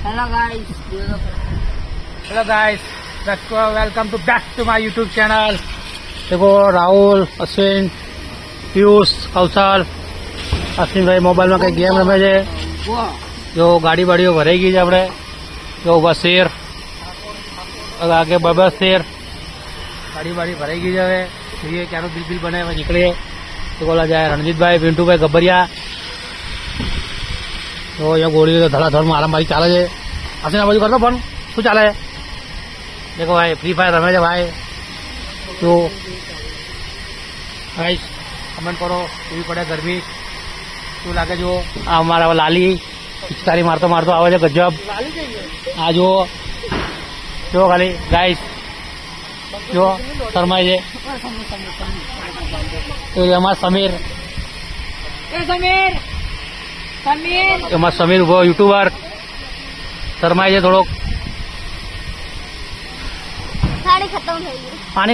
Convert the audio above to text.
Hello guys welcome to back to my YouTube channel. देखो राहुल, अश्विन, पीयूष, कौशल, अश्विन भाई mobile में कई गेम रमे છે। जो गाड़ी बाड़ीओ भराई गई है अपने जो उभा शेर आगे बबा शेर गाड़ी बाड़ी भराई गई है। ये क्या बिल बिल बने निकले तो बोला जाए रणजीत भाई, पिंटू भाई गब्बरिया। तो यहाँ गोली तो धड़ाधड़ मारामारी चाले है। अश्विन आ बाजू करतो फोन शू चाले? देखो भाई फ्री फायर रमे છે भाई। तो भाई कमेंट करो કેવી પડે ગરમી શું લાગે? જો આ અમારા લાલી પિચકારી મારતો મારતો આવે છે ગજબ। આ જો ખાલી ગાઈસ જો શરમાય છે। તો એમાં સમીર એમાં સમીર ઉભો યુટ્યુબર શરમાય છે થોડોક। સાડી ખતમ થઈ ગઈ। પાણી